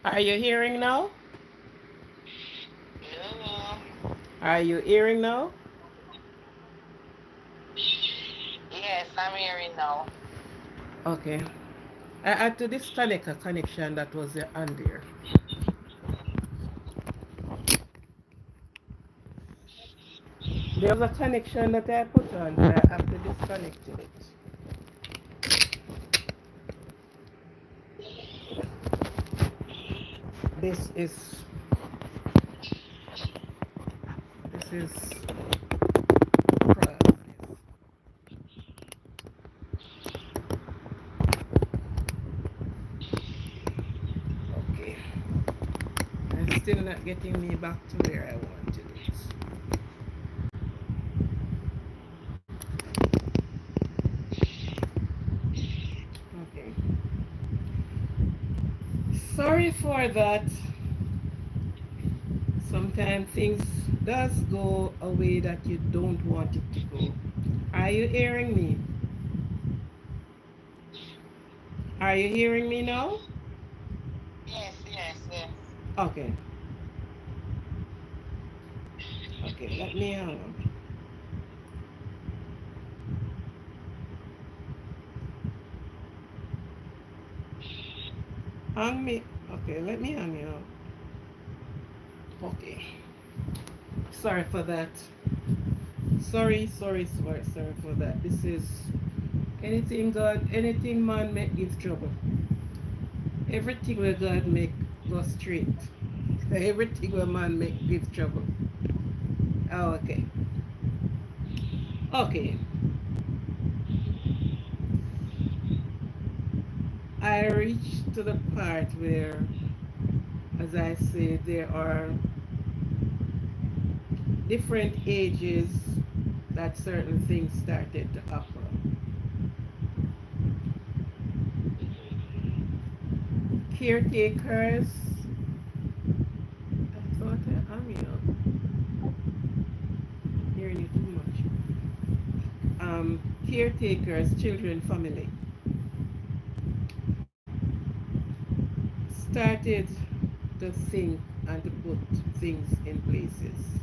Are you hearing now? Hello. Are you hearing now? Yes, I'm hearing now. Okay. I had to disconnect a connection that was on there. There was a connection that I put on, so I have to disconnect it. This is this is process. Okay. It's still not getting me back to where I wanted it. Okay. Sorry for that. Sometimes things does go a way that you don't want it to go. Are you hearing me? Are you hearing me now? Yes, yes, yes. Okay. Okay, let me hang on. Hang me. Okay, let me hang you up. Okay. Sorry for that. Sorry for that. This is anything God, anything man make give trouble. Everything where God make go straight. Everything where man make give trouble. Oh, okay. Okay. I reached to the part where, as I said, there are different ages that certain things started to happen. Caretakers, I thought I'm hearing you too much. Caretakers, children, family started to think and to put things in places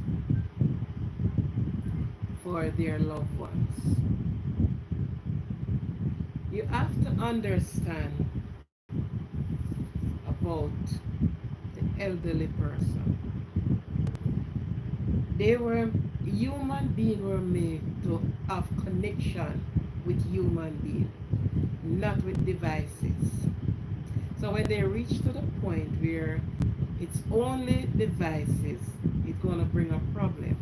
for their loved ones. You have to understand about the elderly person. They were human beings were made to have connection with human beings, not with devices. So when they reach to the point where it's only devices, it's gonna bring a problem.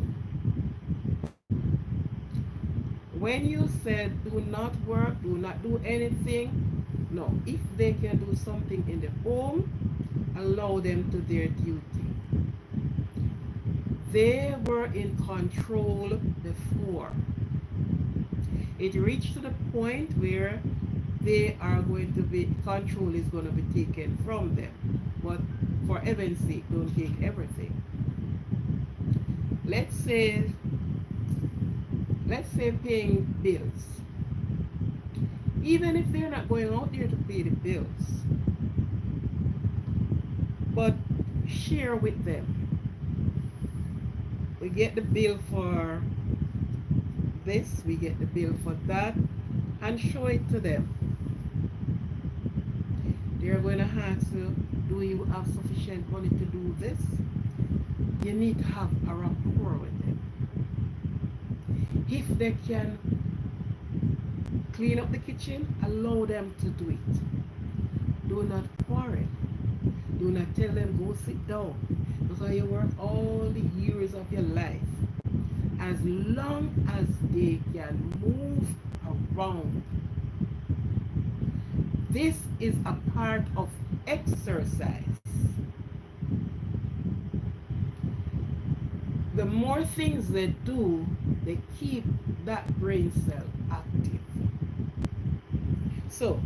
When you said do not work, do not do anything, no. If they can do something in the home, allow them to their duty. They were in control before. It reached to the point where they are going to be control is going to be taken from them. But for heaven's sake, don't take everything. Let's say let's say paying bills. Even if they're not going out there to pay the bills, but share with them. We get the bill for this, we get the bill for that, and show it to them. They're going to ask you, do you have sufficient money to do this? You need to have a rapport with them. If they can clean up the kitchen, allow them to do it. Do not quarrel. Do not tell them go sit down because you work all the years of your life. As long as they can move around, this is a part of exercise. The more things they do, they keep that brain cell active. So,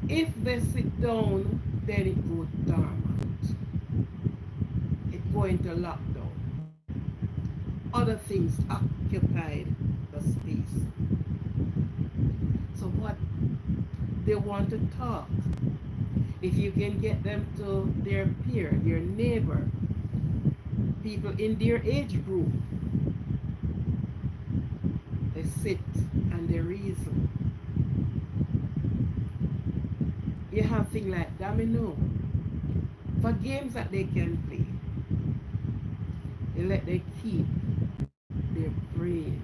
if they sit down, then it goes dormant. It go into lockdown. Other things occupied the space. So what they want to talk. If you can get them to their peer, their neighbor, people in their age group, they sit and they reason. You have things like domino. For games that they can play, you let them keep their brain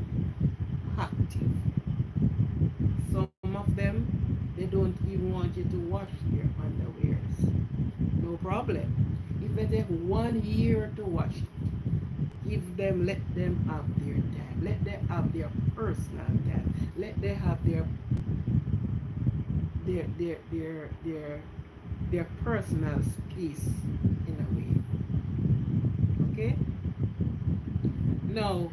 active. Some of them, they don't even want you to wash their underwears. No problem. If they take 1 year to wash it, give them, let them have their time. Let them have their personal time. Let them have their their their their their personal space in a way. Okay? Now,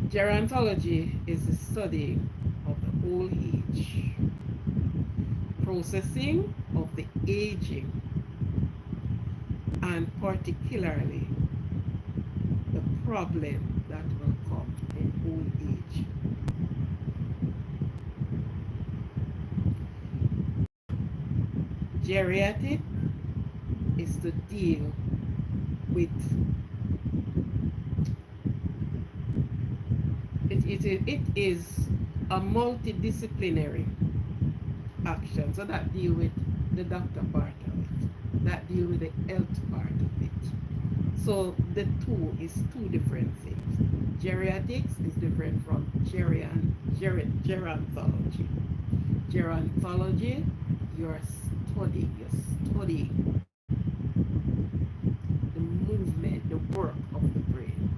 gerontology is the study of the old age, processing of the aging, and particularly the problem that will come in old age. Geriatric is to deal with it is a multidisciplinary action. So that deal with the doctor part of it, that deal with the health part of it. So the two is two different things. Geriatrics is different from gerontology. Gerontology, you're studying the movement, the work of the brain.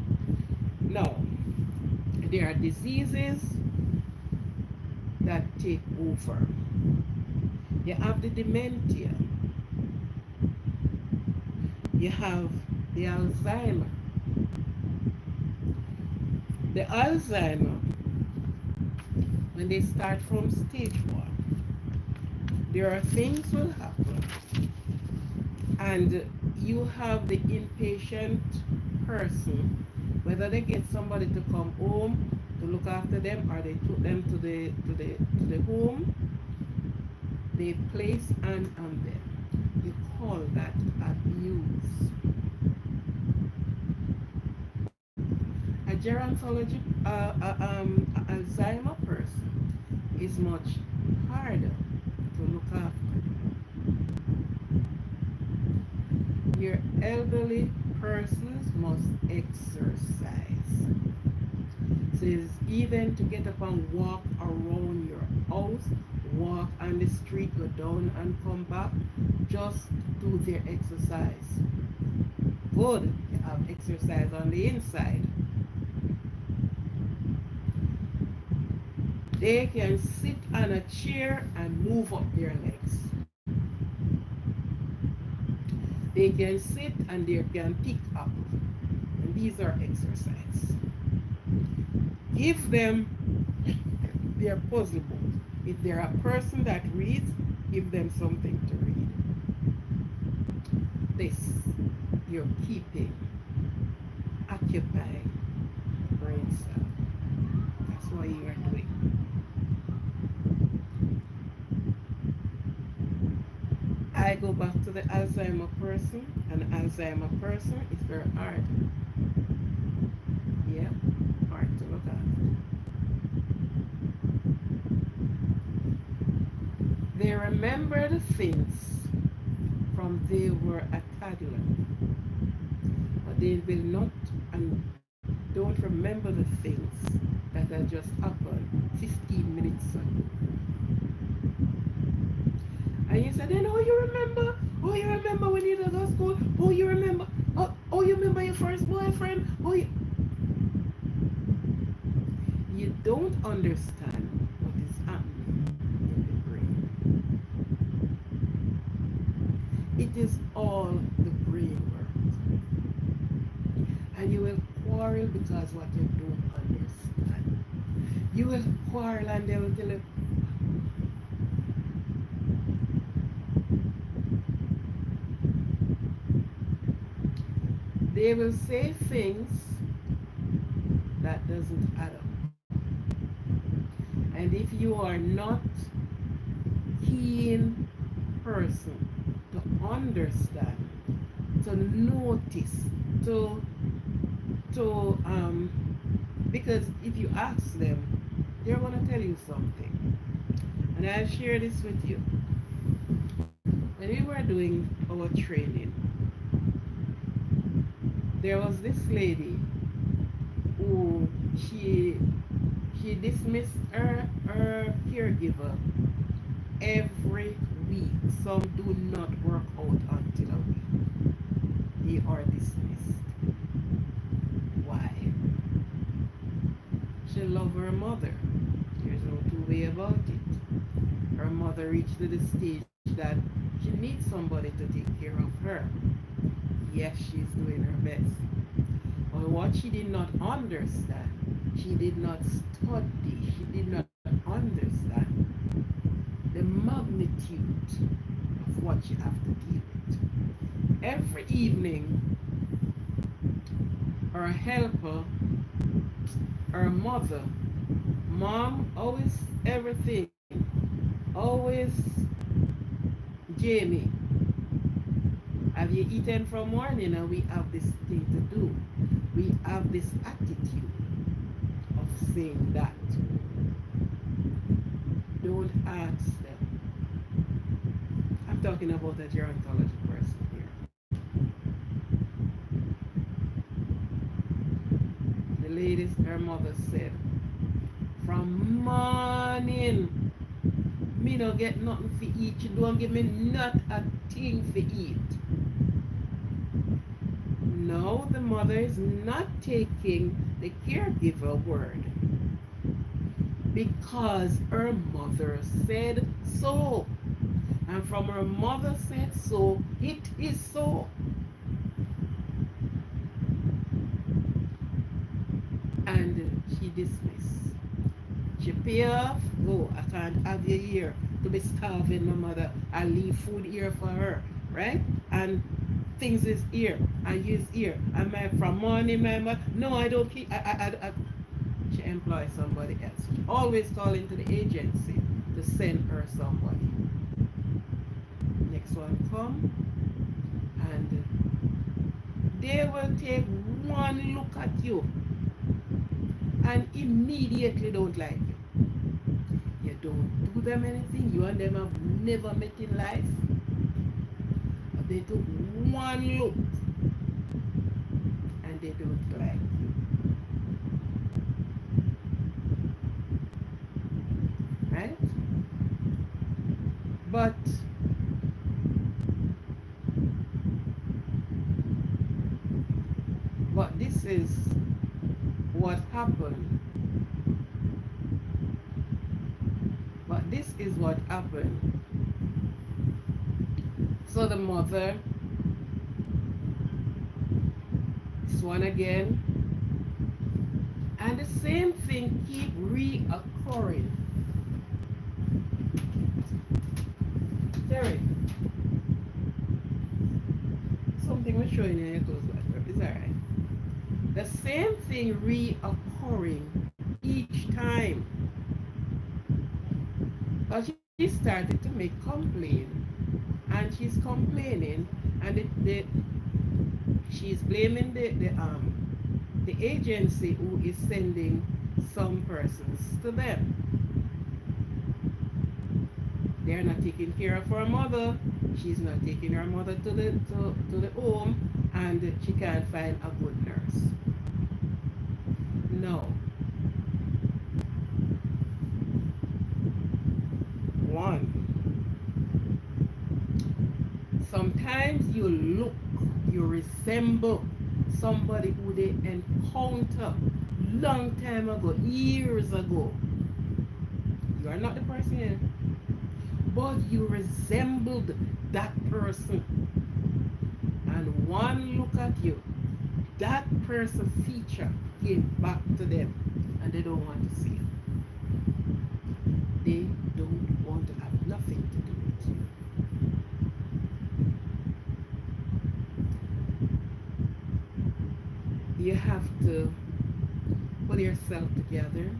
Now, there are diseases that take over. You have the dementia, you have the Alzheimer. The Alzheimer, when they start from stage 1, there are things will happen, and you have the inpatient person, whether they get somebody to come home to look after them or they took them to the home, they place hand on them. You call that abuse. A gerontology, Alzheimer person is much harder to look after. Your elderly persons must exercise. So it's even to get up and walk around your house, walk on the street, go down and come back, just do their exercise. Good, you have exercise on the inside. They can sit on a chair and move up their legs. They can sit and they can pick up. And these are exercise. Give them their puzzle book. If they're a person that reads, give them something to read. This, you're keeping, occupying the brain cell. That's what you are doing. I go back to the Alzheimer person. An Alzheimer person is very hard. Yeah, hard to look at. They remember the things from they were a toddler, but they will not and don't remember the things that had just happened 15 minutes ago. And you said, then oh you remember? Oh you remember when you did go to school? Oh you remember? Oh you remember your first boyfriend? You don't understand what is happening in the brain. It is all the brain work. And you will quarrel because what you don't understand. You will quarrel and they will tell you, They will say things that doesn't add up. And if you are not keen person to understand, to notice, to to because if you ask them, they're gonna tell you something. And I'll share this with you. When we were doing our training, there was this lady who she dismissed her caregiver every week. Some do not work out until a week. They are dismissed. Why? She loved her mother. There's no two way about it. Her mother reached to the stage that she needs somebody to take care of her. Yes, she's doing her best. But what she did not understand, she did not study, she did not understand the magnitude of what you have to deal with. Every evening, her helper, her mother, mom, always everything, always Jamie. Have you eaten from morning? And we have this thing to do. We have this attitude of saying that. Don't ask them. I'm talking about a gerontology person here. The lady, her mother said, from morning, me no get nothing to eat. You don't give me not a thing to eat. No, the mother is not taking the caregiver word because her mother said so. And from her mother said so, it is so. And she dismissed. She pay off. Oh, I can't have you here to be starving my mother. I leave food here for her, right? And things is here, and he's here. And my from morning, my mother. No, I don't keep. She employs somebody else. She always calling to the agency to send her somebody. Next one come, and they will take one look at you and immediately don't like you. You don't do them anything. You and them have never met in life. But they took one look and they don't like you. Right? But this is what happened. But this is what happened. So the mother, this one again, and the same thing keep reoccurring. Terry, something was showing in your clothes, but it's alright. The same thing reoccurring each time. But she started to make complaint, and she's complaining, and she's blaming the agency who is sending some persons to them. They're not taking care of her mother. She's not taking her mother to the home, and she can't find a good nurse. No. One. Sometimes you resemble somebody who they encounter long time ago, years ago. You are not the person here, but you resembled that person. And one look at you, that person's feature came back to them, and they don't want to see it. They don't want to have nothing to do with you. to pull yourself together,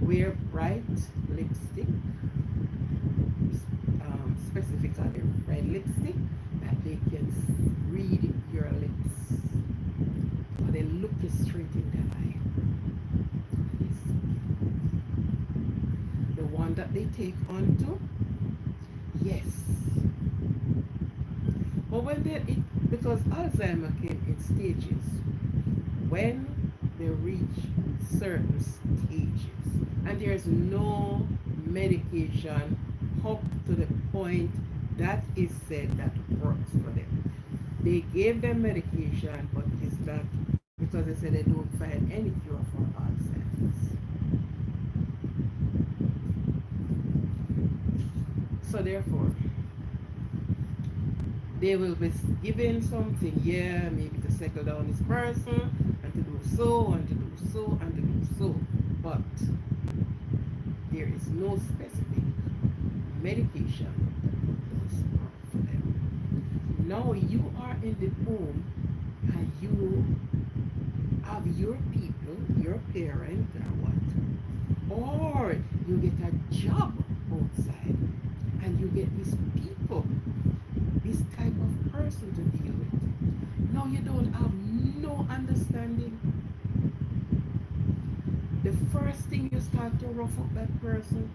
wear bright lipstick, specifically red lipstick, that they can read your lips. So they look you straight in the eye. The one that they take onto, yes. But when because Alzheimer came in stages, when they reach certain stages, and there's no medication up to the point that is said that works for them. They gave them medication, but it's not because they said they don't find any cure for Alzheimer's. So therefore, they will be given something, yeah, maybe to settle down this person, and to do so, and to do so, and to do so. But there is no specific medication that does work for them. Now you are in the home and you have your people, your parent or what, or you get a job outside and you get these people, this type of person to deal with. Now you don't have no understanding. The first thing you start to rough up that person.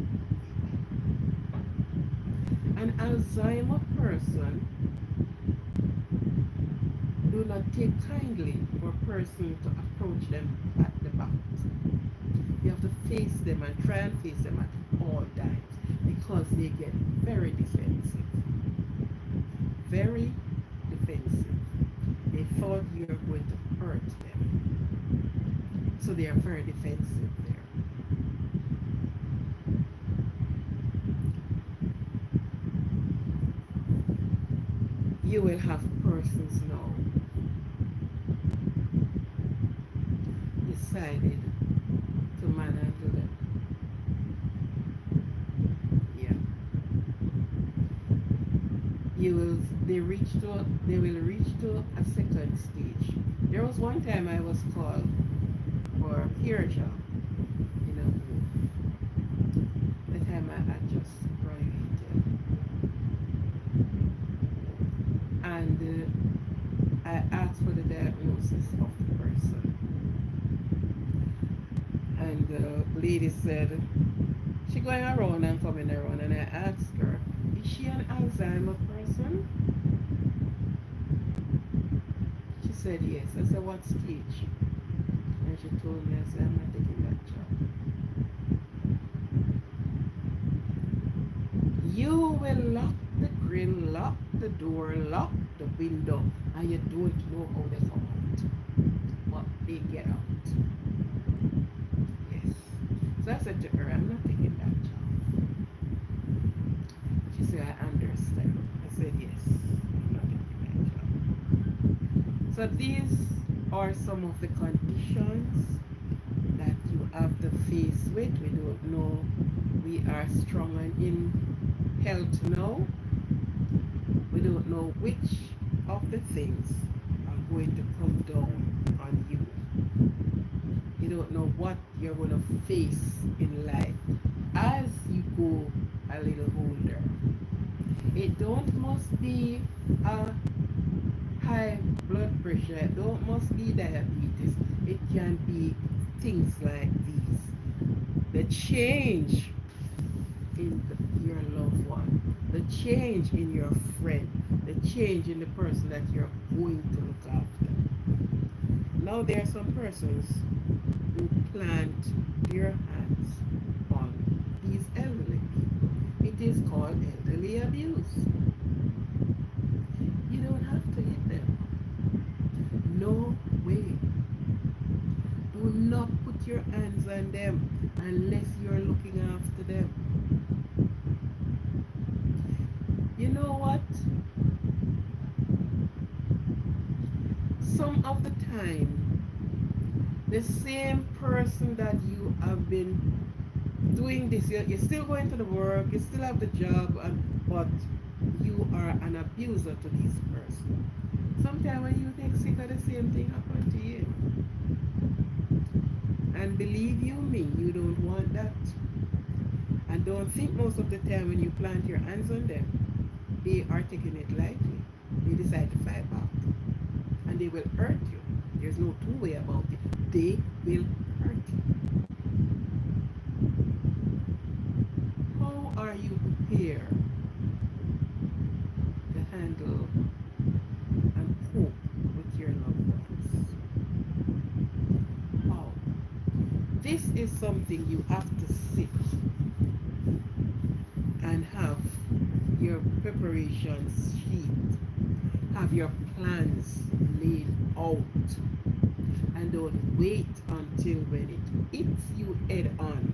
An Alzheimer person do not take kindly for a person to approach them at the back. You have to face them and try and face them at all times because they get very defensive. Very defensive. They thought you were going to hurt them. So they are very defensive there. You will have persons now decided to manhandle them. Yeah. They will reach to a second stage. There was one time I was called for a care job in a home. The time I had just graduated. And I asked for the diagnosis of the person. And the lady said, she going around and coming around, and I asked her, is she an Alzheimer person? She said yes. I said, what stage? And she told me, I said, I'm not taking that job. You will lock the grill, lock the door, lock the window, and you don't know how they come out. But they get out. Yes. So I said to her, I'm not taking that job. She said, I understand. I said, yes, I'm not taking that job. So these are some of the conditions that you have to face with. We don't know. We are strong and in health now. We don't know which of the things are going to come down on you. You don't know what you're going to face in life as you go a little older. It don't must be a high blood pressure. It don't must be diabetes. It can be things like these. The change in your loved one, the change in your friend, the change in the person that you're going to look after. Now there are some persons who plant their hands on these elderly people. It is called elderly abuse. You don't have to hit them. No way. Do not put your hands on them unless you're looking after them. You know what? Some of the time, the same person that you have been doing this, you're still going to the work, you still have the job, but you are an abuser to this person. Sometimes when you think sick of the same thing happen to you. And believe you me, you don't want that. And don't think most of the time when you plant your hands on them, they are taking it lightly. They decide to fight back. And they will hurt you. There's no two-way about it. They will hurt you. How are you prepared to handle and cope with your loved ones? How? This is something you have to sit and have your preparations sheet, have your plans laid out, and don't wait until when it hits you head on.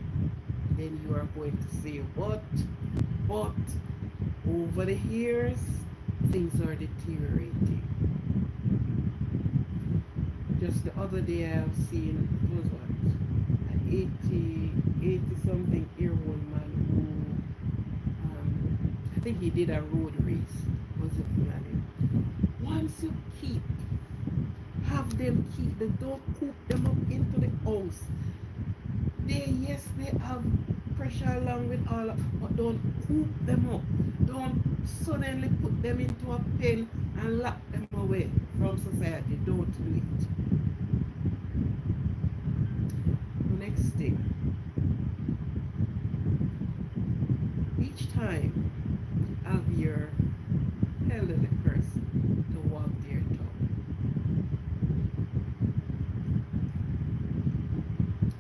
Then you are going to say, but over the years, things are deteriorating. Just the other day, I have seen, it was what, an 80 something year old man who, I think he did a road race, was looking at him. Once you have them keep, they don't coop them up into the house. Yes, they have pressure along with all of, but don't coop them up. Don't suddenly put them into a pen and lock them away from society. Don't do it. Next thing, each time have your elderly person to walk their dog.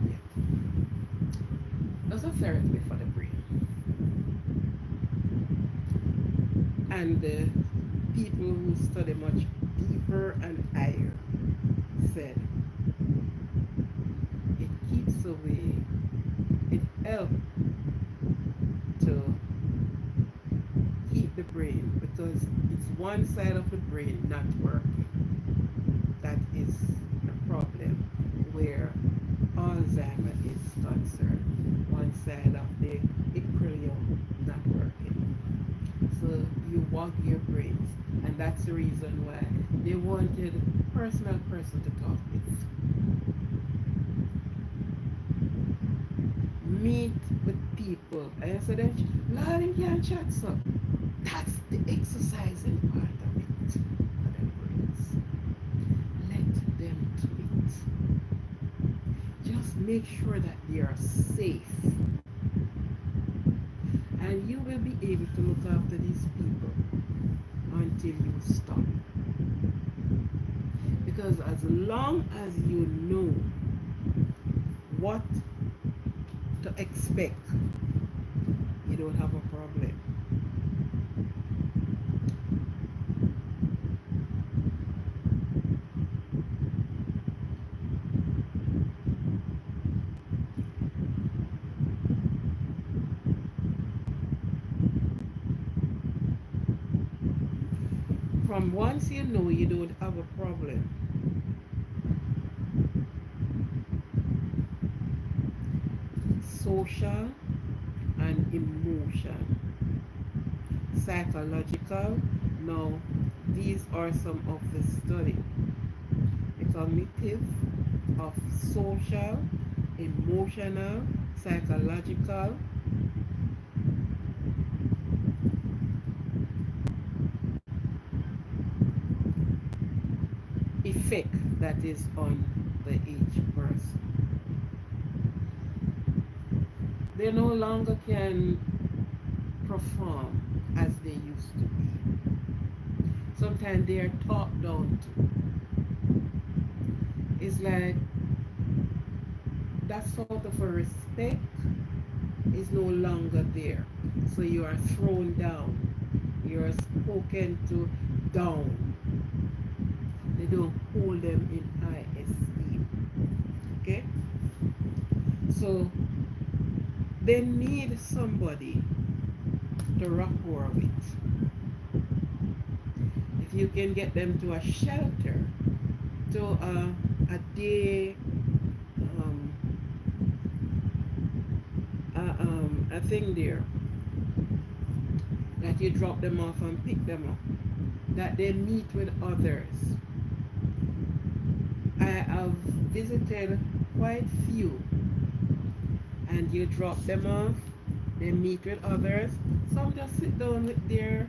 Yeah. That's a therapy for the brain. And the people who study much deeper and higher said it keeps away, it helps to keep the brain because it's one side of the brain not working. That is the problem where Alzheimer is concerned. One side of the equilibrium not working. So you walk your brains, and that's the reason why they wanted a personal person to talk with. Meet with people. And I said, Lord, you can chat so. That's the exercising part of it. For their brains. Let them do it. Just make sure that they are safe. And you will be able to look after these people until you stop. Because as long as you know what to expect, you don't have a problem. From once you know you don't have a problem, social and emotion, psychological. Now, these are some of the study. The cognitive of social, emotional, psychological, effect that is on the each person. They no longer can perform as they used to be. Sometimes they are talked down to. It's like that sort of a respect is no longer there. So you are thrown down. You are spoken to down. They don't hold them in high esteem. Okay? So they need somebody to rapport with. If you can get them to a shelter, to a day, um, a thing there, that you drop them off and pick them up, that they meet with others. I have visited quite few, and you drop them off, they meet with others. Some just sit down with their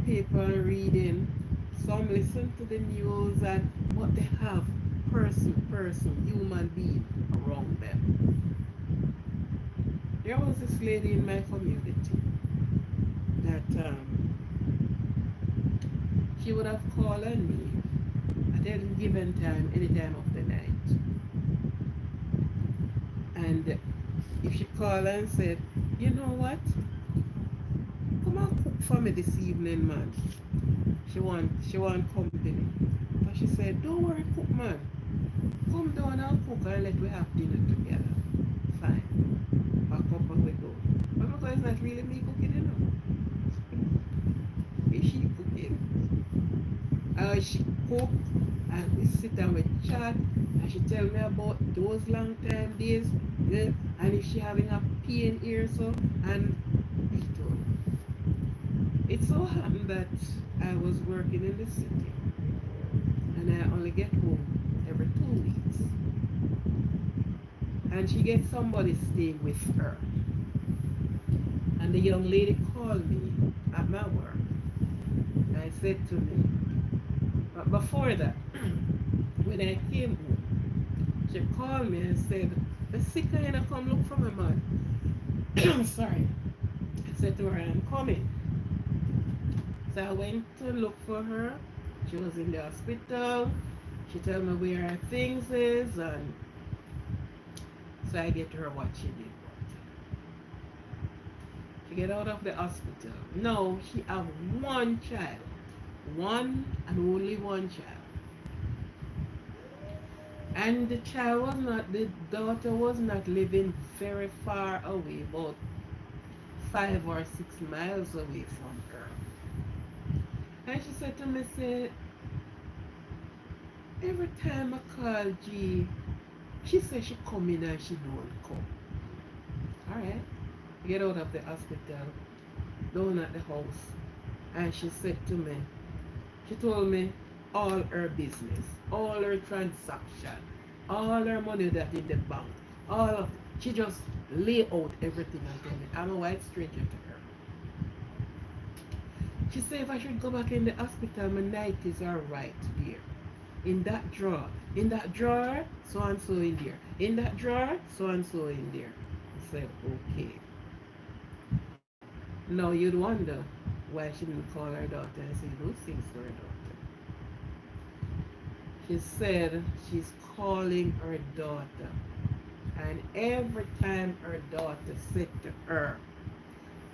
paper and reading. Some listen to the news and what they have human being around them. There was this lady in my community that she would have called on me at any given time, any time of the night. And if she called and said, you know what? Come and cook for me this evening, man. She want company. But she said, don't worry, cook man. Come down and cook and let we have dinner together. Fine. Back up and we go. But because it's not really me cooking, It's she cooking. She cook and we sit and we chat and she tell me about those long time days, yeah, and if she having a pain here so and it all. It so happened that I was working in the city and I only get home every 2 weeks. And she gets somebody staying with her. And the young lady called me at my work. And I said to me, but before that, when I came home, she called me and said, the sick kind of come look for my man. Sorry. I said to her, I'm coming. So I went to look for her. She was in the hospital. She told me where her things is, and so I get her what she did. She get out of the hospital. No, she have one child. One and only one child. And the daughter was not living very far away, about 5 or 6 miles away from her. And she said to me, say, every time I call G, she said she come in and she don't come. Alright. Get out of the hospital, down at the house. And she said to me, she told me all her business, all her transaction, all her money that in the bank, all of it. She just lay out everything and tell me, I'm a white stranger to her. She said if I should go back in the hospital, my nighties are right there. In that drawer. In that drawer, so and so in there. In that drawer, so and so in there. I said, okay. Now you'd wonder why she didn't call her daughter and say those things to her daughter. She said she's calling her daughter. And every time her daughter said to her,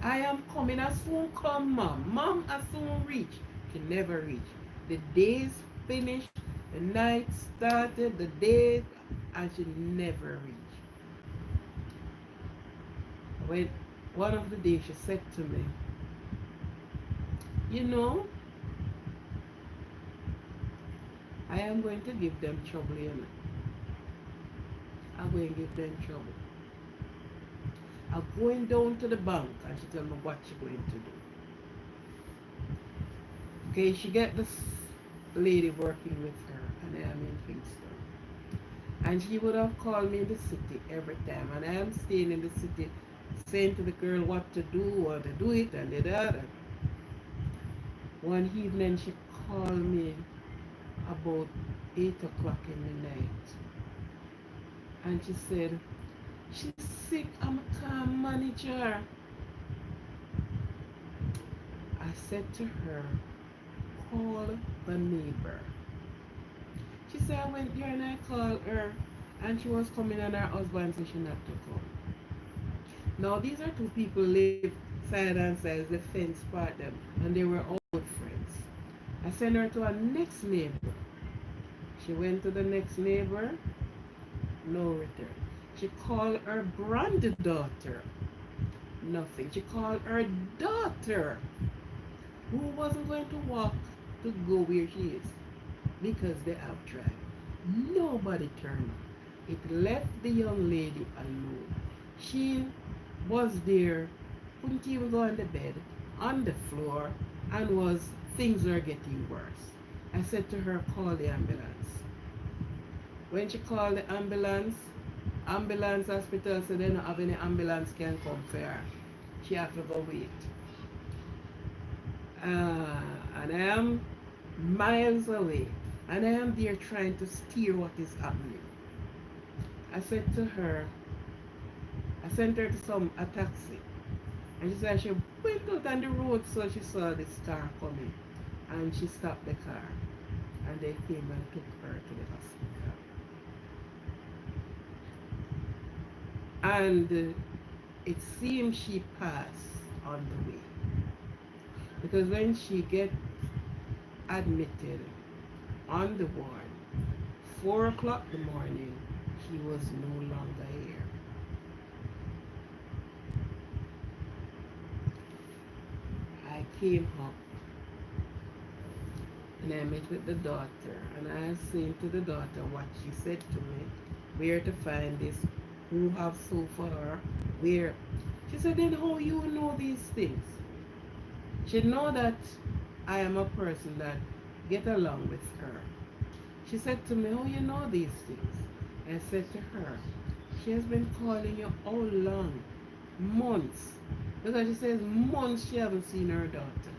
I am coming, I soon come, mom. Mom, I soon reach. She never reached. The days finished, the night started, the day, and she never reached. When one of the days she said to me, you know, I am going to give them trouble, you know. I'm going to give them trouble. I'm going down to the bank and she tell me what she's going to do. Okay, she get this lady working with her and I am in Kingston. And she would have called me in the city every time. And I am staying in the city saying to the girl what to do, how to do it and that. One evening she called me about 8 o'clock in the night. And she said, she's sick, I'm a car manager. I said to her, call the neighbor. She said I went there and I called her and she was coming and her husband said she not to come. Now these are two people live side and side, the fence part them, and they were all good friends. I sent her to a next neighbor. She went to the next neighbor, no return. She called her granddaughter, nothing. She called her daughter, who wasn't going to walk to go where she is because they have tried. Nobody turned up. It left the young lady alone. She was there, couldn't even go on the bed, on the floor, and things were getting worse. I said to her, call the ambulance. When she called the ambulance hospital said they don't have any ambulance can come for her. She have to go wait. And I am miles away. And I am there trying to steer what is happening. I said to her, I sent her to a taxi. And she said she went out on the road so she saw this car coming. And she stopped the car. And they came and took her to the hospital. And it seemed she passed on the way. Because when she get admitted on the ward, 4 o'clock in the morning, she was no longer here. I came up and I met with the daughter and I said to the daughter what she said to me, where to find this, who have so for her, where. She said, then how you know these things? She know that I am a person that get along with her. She said to me, oh, you know these things. I said to her, she has been calling you how long? Months. Because she says months she haven't seen her daughter.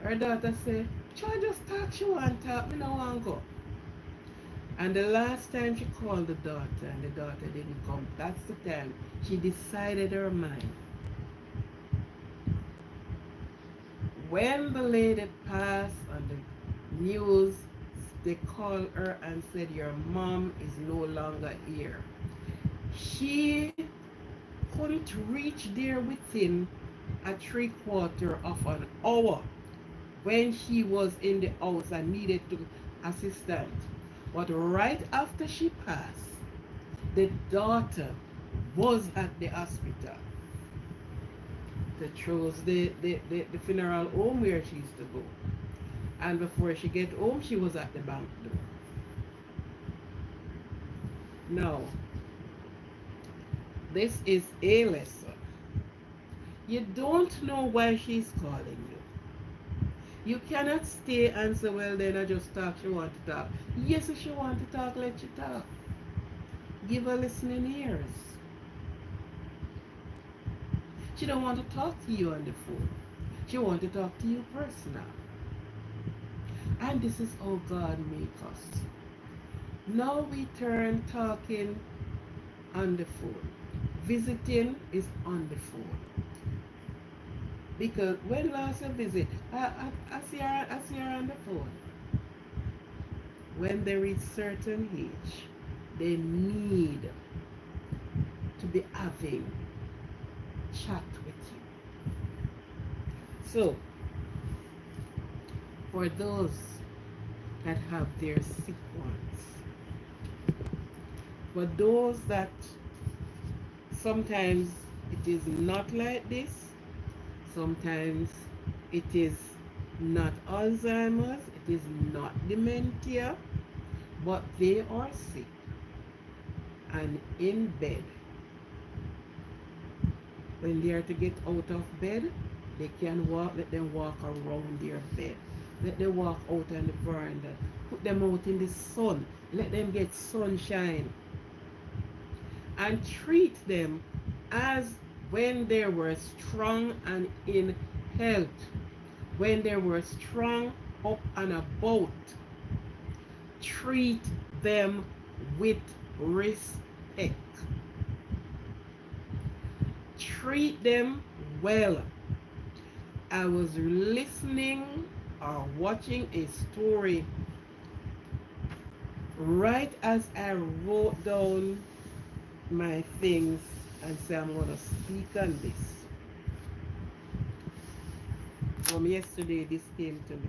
Her daughter said, try just talk, she want to talk, me no want go. And the last time she called the daughter and the daughter didn't come, that's the time she decided her mind. When the lady passed on the news, they called her and said, your mom is no longer here. She couldn't reach there within a 3/4 of an hour when she was in the house and needed to assistance. But right after she passed, the daughter was at the hospital. They chose the funeral home where she used to go. And before she get home, she was at the bank door. Now, this is a lesson. You don't know why she's calling you. You cannot stay and say, well, then I just talk. She want to talk. Yes, if she want to talk, let you talk. Give her listening ears. She don't want to talk to you on the phone. She want to talk to you personal. And this is how God make us. Now we turn talking on the phone. Visiting is on the phone. Because when last you visit, I see her on the phone. When they reach certain age, they need to be having chat with you. So, for those that have their sick ones, for those that sometimes it is not like this, sometimes it is not Alzheimer's, it is not dementia, but they are sick and in bed. When they are to get out of bed, they can walk, let them walk around their bed. Let them walk out on the veranda. Put them out in the sun. Let them get sunshine. And treat them as when they were strong and in health. When they were strong up and about. Treat them with respect. Treat them well. I was listening or watching a story right as I wrote down my things and say I'm going to speak on this. From yesterday, this came to me.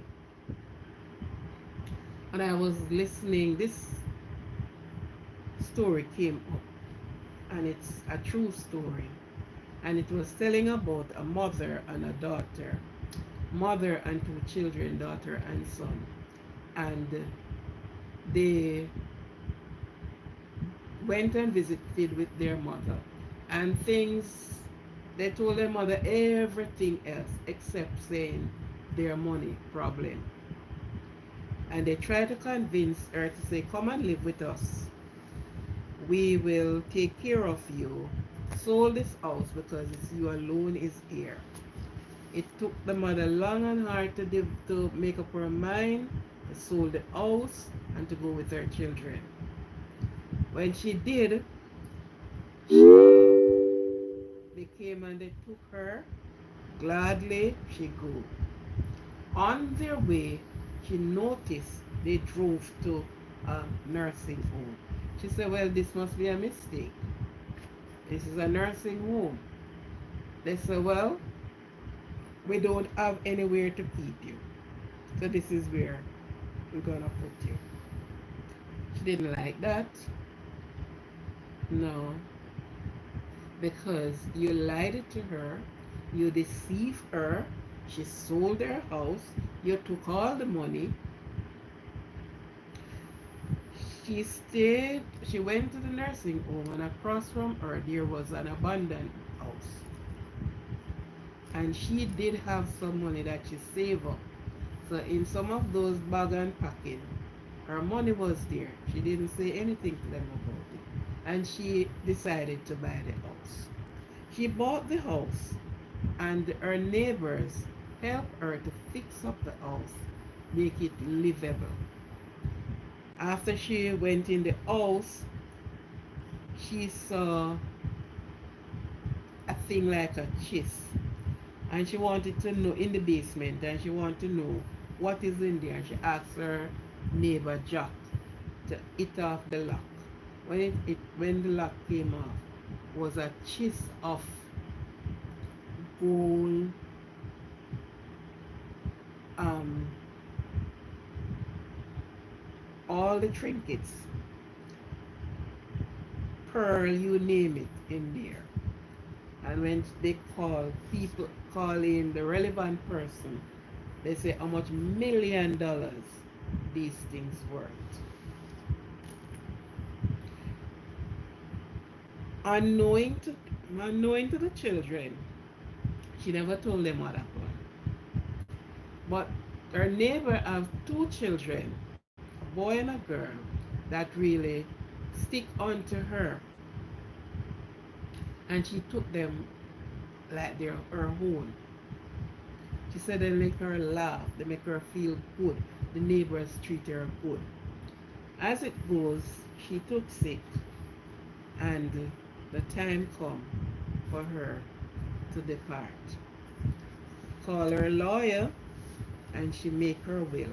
And I was listening, this story came up. And it's a true story. And it was telling about a mother and a daughter. Mother and 2 children, daughter and son. And they went and visited with their mother. And things, they told their mother everything else except saying their money problem. And they tried to convince her to say, come and live with us. We will take care of you. Sold this house because it's you alone is here. It took the mother long and hard to make up her mind to sold the house and to go with her children. When she did, they came and they took her. Gladly she go. On their way, she noticed they drove to a nursing home. She said, well, this must be a mistake. This is a nursing home. They said, well, we don't have anywhere to keep you. So this is where we're going to put you. She didn't like that. No, because you lied to her, you deceived her, she sold her house, you took all the money. She went to the nursing home, and across from her there was an abandoned house. And she did have some money that she saved up. So in some of those bag and packing, her money was there. She didn't say anything to them about it. And she decided to buy the house. She bought the house, and her neighbors helped her to fix up the house, make it livable. After she went in the house, she saw a thing like a chest, and she wanted to know in the basement, and she wanted to know what is in there. She asked her neighbor Jack to hit off the lock. When the lock came off, was a chest of gold, um, all the trinkets, pearl, you name it, in there. And when they call in the relevant person, they say how much $1 million these things worth. Unknowing to, unknowing to the children, she never told them what happened. But her neighbor have two children, a boy and a girl, that really stick onto her, and she took them like they're her own. She said they make her laugh, they make her feel good. The neighbors treat her good. As it goes, she took sick, and the time come for her to depart. Call her lawyer, and she make her will.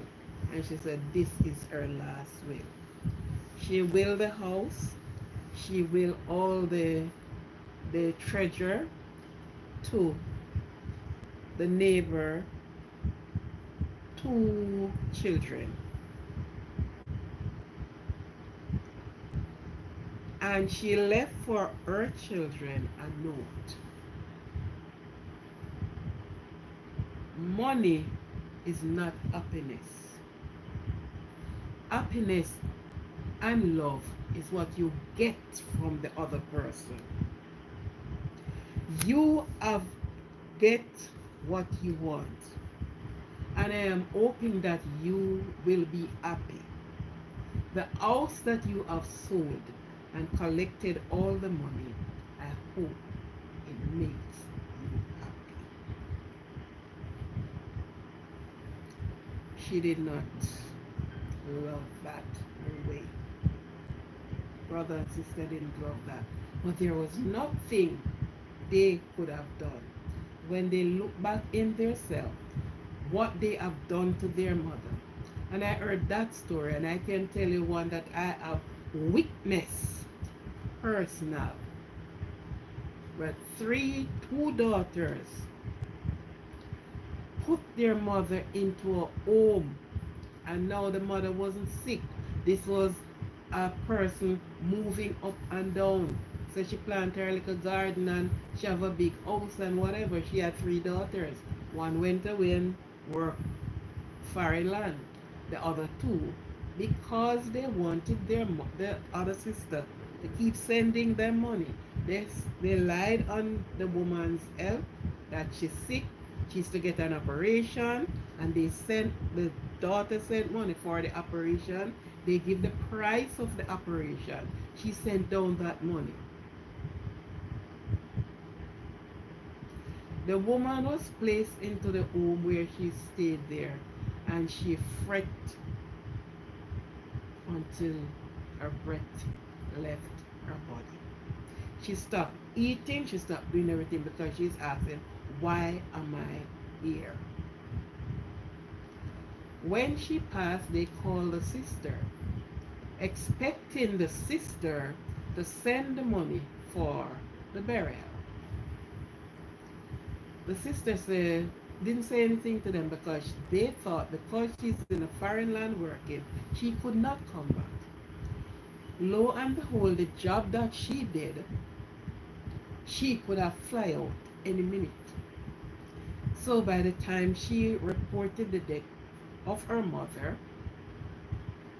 And she said this is her last will. She will the house, she will all the treasure to the neighbor, two children. And she left for her children a note. Money is not happiness. Happiness and love is what you get from the other person. You have get what you want. And I am hoping that you will be happy. The house that you have sold and collected all the money, I hope it makes you happy. She did not love that way. Brother and sister didn't love that. But there was nothing they could have done. When they look back in themselves, what they have done to their mother. And I heard that story, and I can tell you one that I have witnessed personal. But two daughters put their mother into a home, and now the mother wasn't sick. This was a person moving up and down. So she planted her little garden, and she have a big house and whatever. She had three daughters. One went away and worked foreign land. The other two, because they wanted the other sister to keep sending them money, they lied on the woman's health that she's sick, she's to get an operation, and they sent the daughter sent money for the operation. They give the price of the operation. She sent down that money. The woman was placed into the home where she stayed there, and she fret until her breath left her body. She stopped eating, she stopped doing everything because she's asking, why am I here? When she passed, they called the sister, expecting the sister to send the money for the burial. The sister said, didn't say anything to them because they thought because she's in a foreign land working, she could not come back. Lo and behold, the job that she did, she could have fly out any minute. So by the time she reported the death of her mother,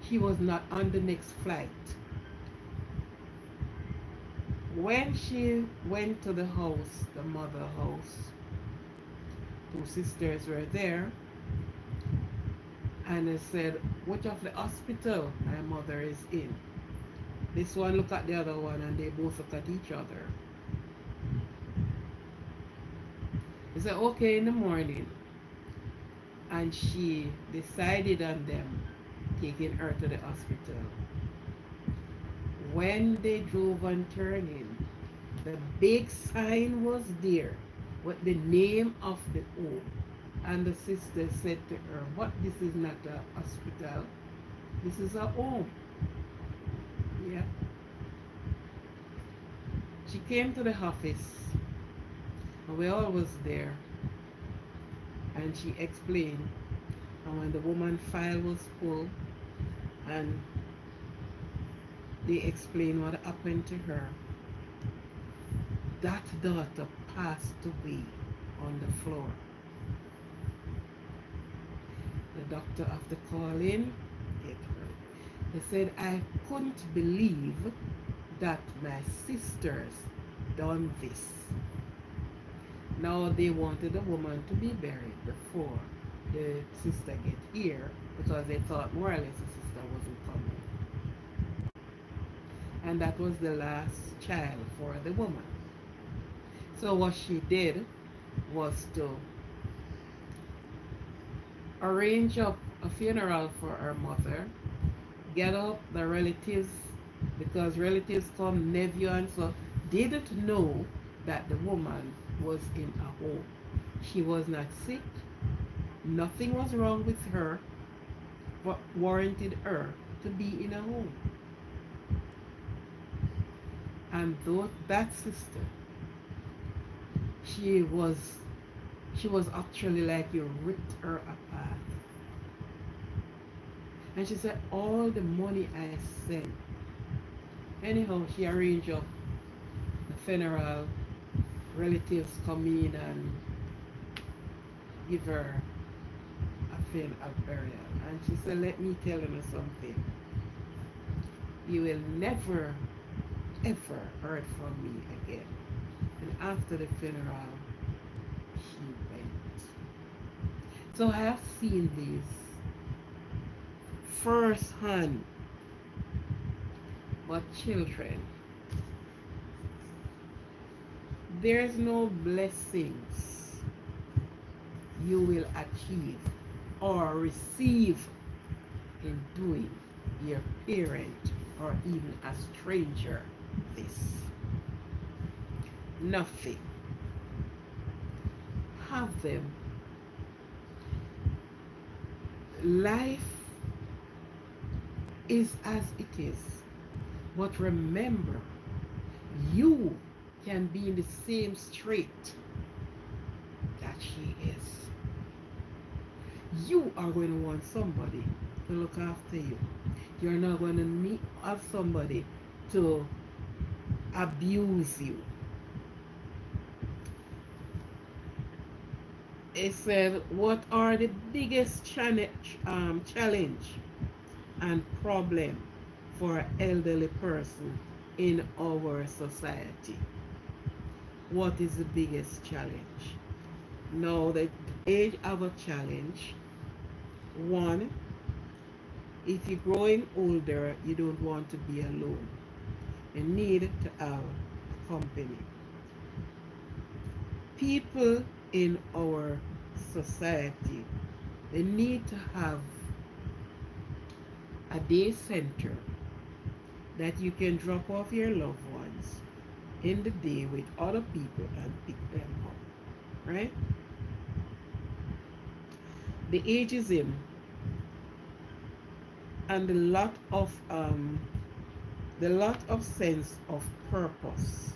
she was not on the next flight. When she went to the house, the mother house, two sisters were there, and they said, which of the hospital my mother is in? This one look at the other one, and they both look at each other. They said, okay, in the morning. And she decided on them taking her to the hospital. When they drove and turned in, the big sign was there with the name of the home. And the sister said to her, what, this is not a hospital, this is a home. Yeah. She came to the office, and we all was there, and she explained. And when the woman file was pulled, and they explained what happened to her, that daughter passed away on the floor. The doctor, after calling, get her. They said, I couldn't believe that my sisters done this. Now they wanted the woman to be buried before the sister get here because they thought more or less the sister wasn't coming. And that was the last child for the woman. So what she did was to arrange up a funeral for her mother, get up the relatives, because relatives come, nephew and so, didn't know that the woman was in a home. She was not sick, nothing was wrong with her, but warranted her to be in a home. And though that sister, she was actually like you ripped her apart. And she said, all the money I sent. Anyhow, she arranged up the funeral, relatives come in and give her a burial. And she said, let me tell you something. You will never, ever heard from me again. And after the funeral, she went. So I have seen this firsthand. But children, there's no blessings you will achieve or receive in doing your parent or even a stranger this. Nothing. Have them. Life is as it is. But remember, you can be in the same strait that she is. You are going to want somebody to look after you. You're not going to have somebody to abuse you. It said, what are the biggest challenge and problem for an elderly person in our society? What is the biggest challenge? Now, the age of a challenge One, if you're growing older, you don't want to be alone. You need to have company. People in our society, they need to have a day center that you can drop off your loved ones in the day with other people and pick them up, right? The ageism and the lot of sense of purpose,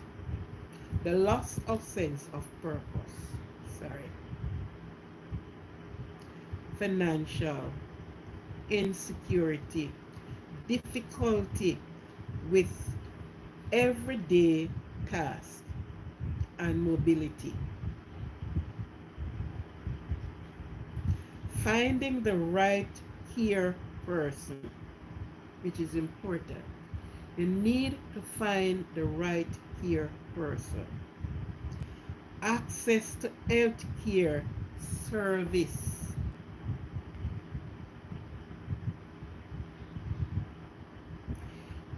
the loss of sense of purpose, sorry, financial insecurity, difficulty with everyday tasks and mobility, finding the right care person, which is important. You need to find the right care person. Access to health care service.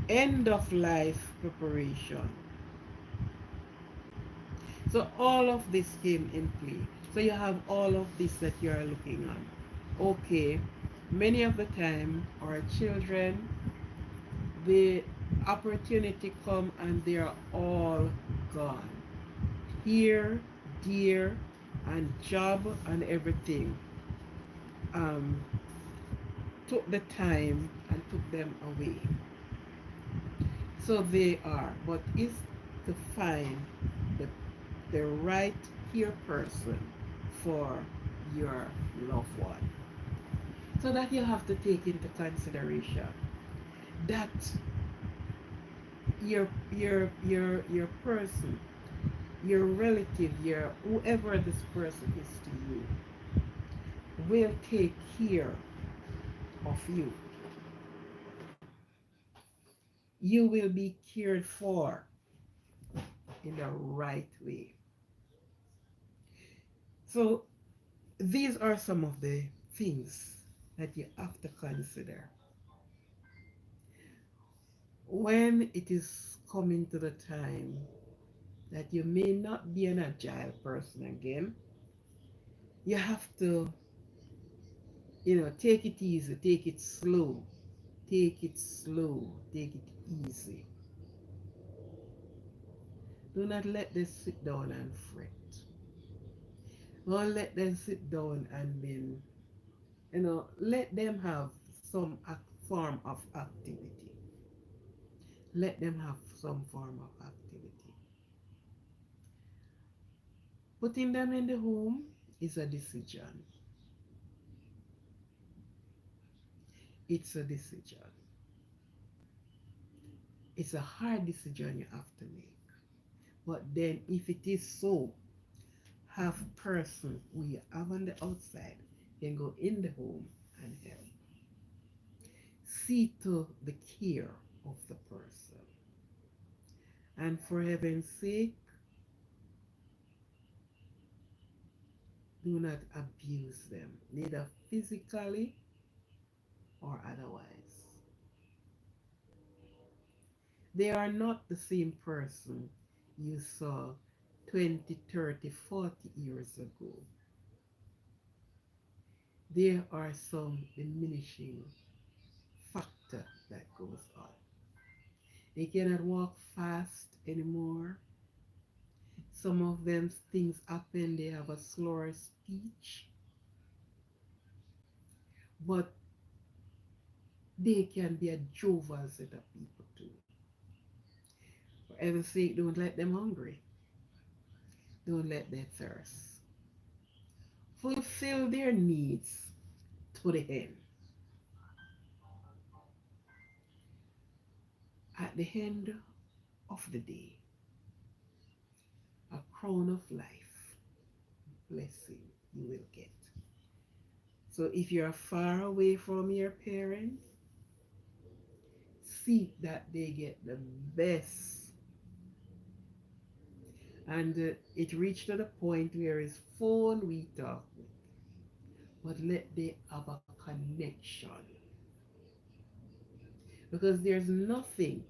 End of life preparation. So all of this came in play. So you have all of this that you are looking at. Okay, many of the time our children, the opportunity come and they are all gone. Here, there, and job and everything um, took the time and took them away. So they are, but is to find the, the right care person for your loved one. So that you have to take into consideration that your person, your relative, your whoever this person is to you, will take care of you. You will be cared for in the right way. So these are some of the things that you have to consider when it is coming to the time that you may not be an agile person again. You have to, take it easy, take it slow, take it slow, take it easy. Do not let them sit down and fret. Don't let them sit down and then, let them have some form of activity. Let them have some form of activity. Putting them in the home is a decision. It's a decision. It's a hard decision you have to make. But then if it is so, have person who you have on the outside can go in the home and help. See to the care of the person. And for heaven's sake, do not abuse them, neither physically or otherwise. They are not the same person you saw 20, 30, 40 years ago. There are some diminishing factor that goes on. They cannot walk fast anymore. Some of them things happen, they have a slower speech, but they can be a jovial set of people too. For heaven's sake, don't let them hungry. Don't let them thirst. Fulfill their needs to the end. At the end of the day, a crown of life, blessing you will get. So if you're far away from your parents, seek that they get the best. And it reached to the point where his phone we talk with, but let they have a connection. Because there's nothing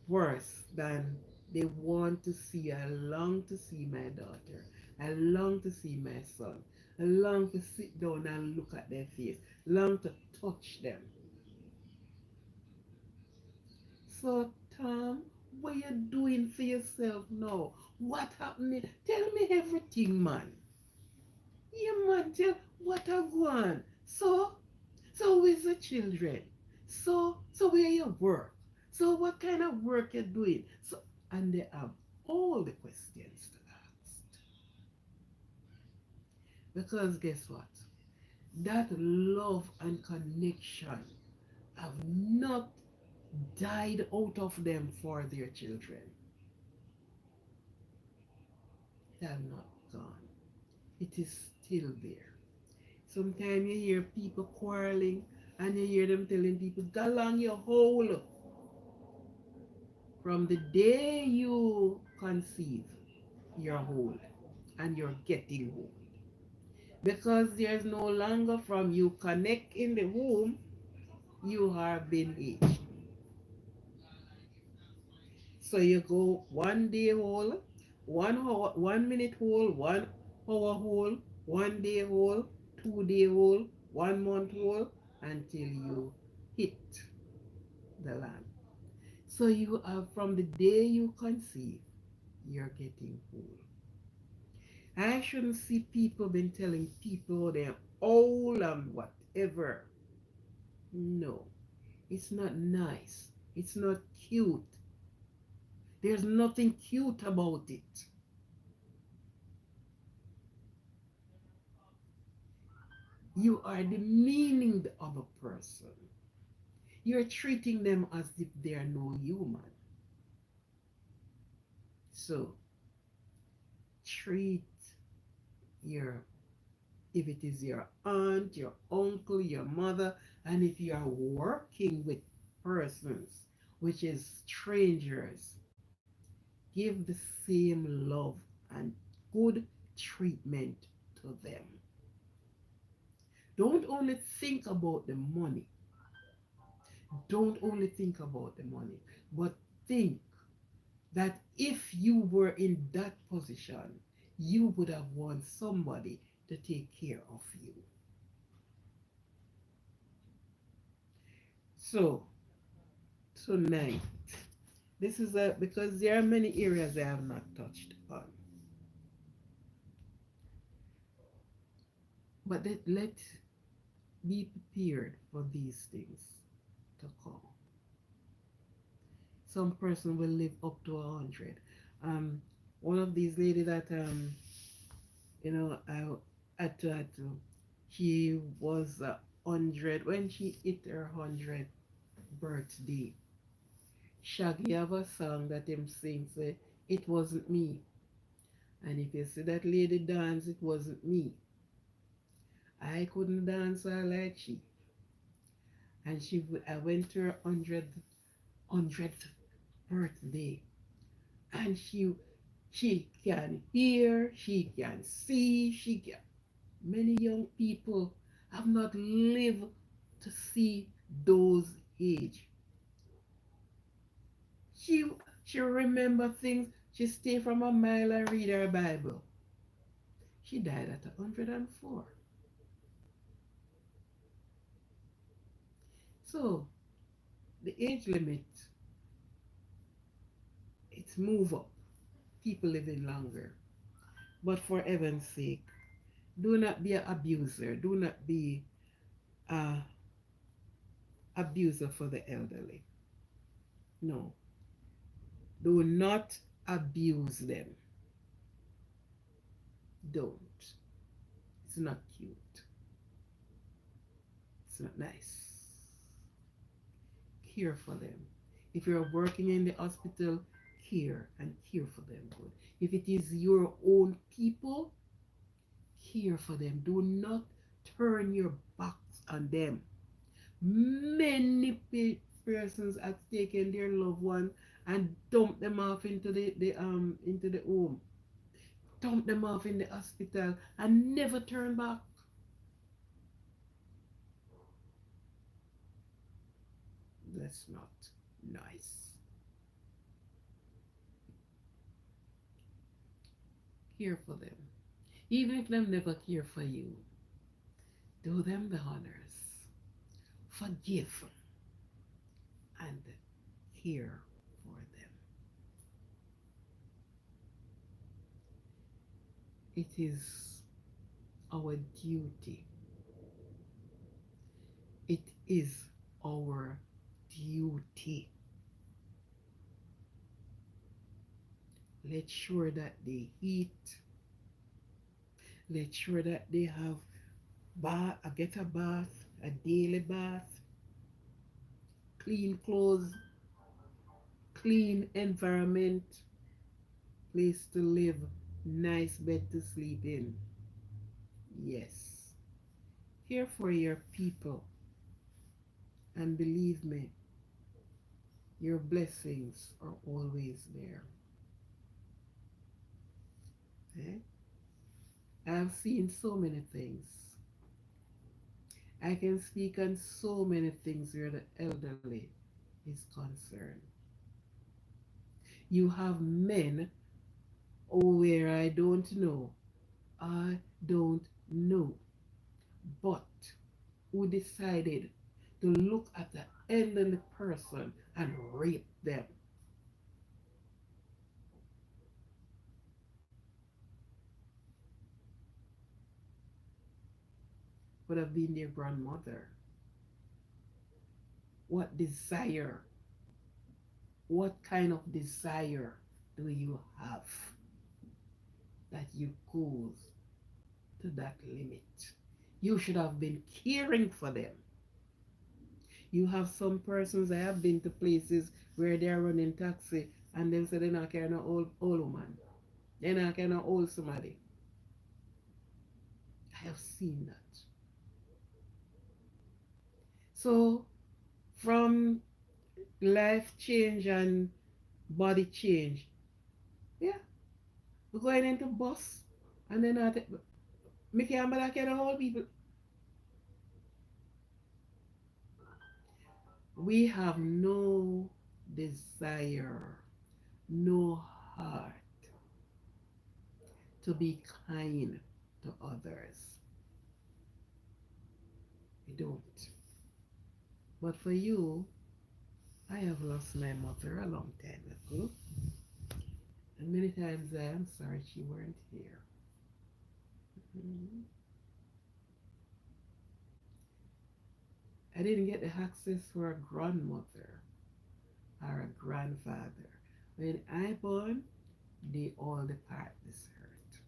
worse than they want to see. I long to see my daughter. I long to see my son. I long to sit down and look at their face. Long to touch them. So, Tom, what you doing for yourself now? What happened? Tell me everything, man. Yeah, man, tell what I want. So with the children. So where you work. So what kind of work you doing? So and they have all the questions to ask. Because guess what? That love and connection have not died out of them for their children. They have not gone. It is still there. Sometimes you hear people quarreling and you hear them telling people, go along your hole. From the day you conceive, you're whole and you're getting whole. Because there's no longer from you connect in the womb, you have been aged. So you go 1 day whole, 1 hour, 1 minute whole, 1 hour whole, 1 day whole, 2 day whole, 1 month whole, until you hit the land. So you are from the day you conceive, you're getting whole. I shouldn't see people been telling people they're old and whatever. No, it's not nice. It's not cute. There's nothing cute about it. You are demeaning the other person. You're treating them as if they are no human. So treat your, if it is your aunt, your uncle, your mother, and if you are working with persons, which is strangers, give the same love and good treatment to them. Don't only think about the money. Don't only think about the money, but think that if you were in that position, you would have want somebody to take care of you. So, tonight, this is a, because there are many areas I have not touched on. But let be prepared for these things to come. Some person will live up to 100. One of these lady that I had to, she was 100 when she hit her 100th birthday. Shaggy have a song that him sing say, "It wasn't me." And if you see that lady dance, it wasn't me. I couldn't dance her like she. And I went to her 100th birthday, and she can hear, she can see, she can. Many young people have not lived to see those age. She she remember things. She stay from a mile and read her Bible. She died at 104. So the age limit, it's move up. People living longer. But for heaven's sake, do not be an abuser. Do not be a abuser for the elderly. No. Do not abuse them. Don't. It's not cute. It's not nice. Care for them. If you're working in the hospital, care and care for them good. If it is your own people, care for them. Do not turn your backs on them. Many persons have taken their loved one and dumped them off into the home, dumped them off in the hospital and never turn back. That's not nice. Care for them. Even if them never care for you, do them the honors. Forgive and care for them. It is our duty. It is our duty. Let sure that they eat. Let sure that they have bath, get a bath, a daily bath, clean clothes, clean environment, place to live, nice bed to sleep in. Yes. Care for your people. And believe me, your blessings are always there. Eh? I've seen so many things. I can speak on so many things where the elderly is concerned. You have men where I don't know, but who decided to look at the elderly person and rape them. Would have been their grandmother. What desire, what kind of desire do you have that you goes to that limit? You should have been caring for them. You have some persons, I have been to places where they're running taxi and they say they're not carrying an old woman. They're not carrying an old somebody. I have seen that. So from life change and body change, yeah, we're going into bus and then I me can't carry the whole people. We have no desire, no heart to be kind to others. We don't. But for you, I have lost my mother a long time ago. And many times I am sorry she weren't here. Mhm. I didn't get the access for a grandmother or a grandfather. When I born, they all depart this earth.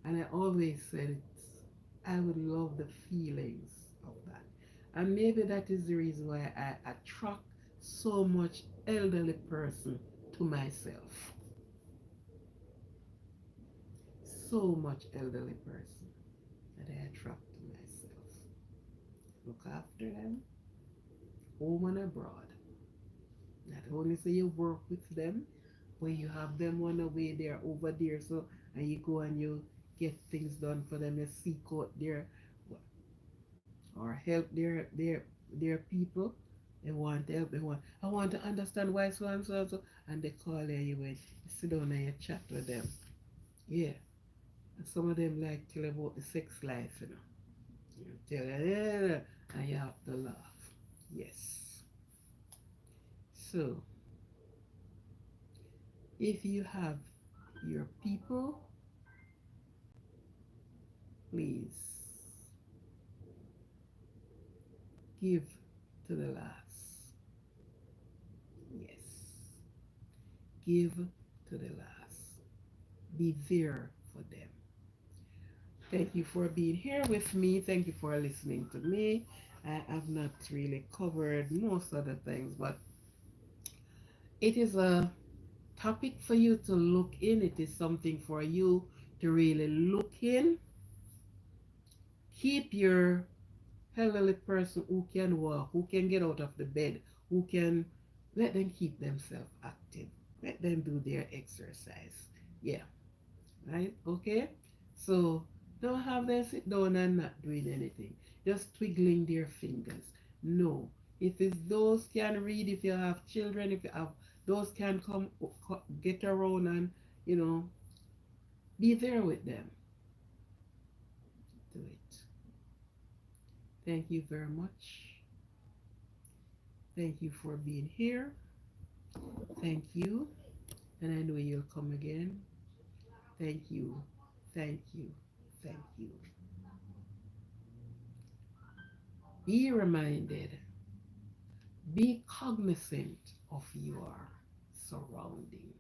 And I always said I would love the feelings of that. And maybe that is the reason why I attract so much elderly person to myself. So much elderly person that I attract to myself. Look after them, home and abroad. Not only say you work with them, but you have them on the way there over there. So and you go and you get things done for them. You seek out their or help their people. They want help. They want. I want to understand why so and so and so. And they call you when you sit down and you chat with them. Yeah. And some of them like tell about the sex life, you know. You tell them, yeah, and you have to laugh. Yes. So if you have your people, please give to the last. Yes. Give to the last. Be there for them. Thank you for being here with me. Thank you for listening to me. I have not really covered most of the things, but it is a topic for you to look in. It is something for you to really look in. Keep your elderly person who can walk, who can get out of the bed, who can let them keep themselves active. Let them do their exercise. Yeah, right? Okay? So don't have them sit down and not doing anything. Just twiggling their fingers. No. If it's those can read, if you have children, if you have those can come get around and you know be there with them. Do it. Thank you very much. Thank you for being here. Thank you. And I know you'll come again. Thank you. Thank you. Thank you. Be reminded, be cognizant of your surrounding.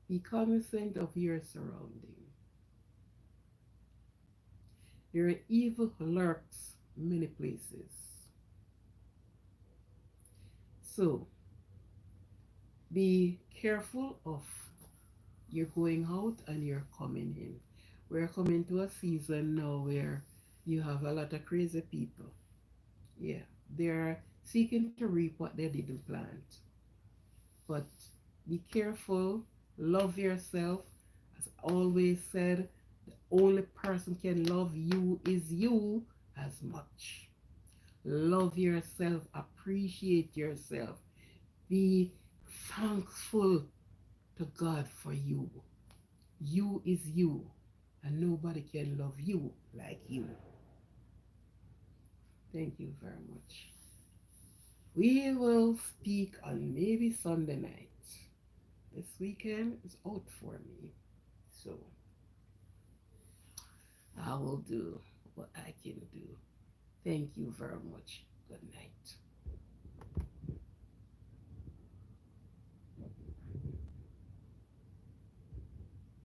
Be cognizant of your surrounding. Your evil lurks many places. So be careful of you're going out and you're coming in. We're coming to a season now where you have a lot of crazy people. Yeah, they're seeking to reap what they didn't plant. But be careful, love yourself. As I always said, the only person can love you is you as much. Love yourself, appreciate yourself, be thankful to God for you. You is you, and nobody can love you like you. Thank you very much. We will speak on maybe Sunday night. This weekend is out for me, so I will do what I can do. Thank you very much. Good night.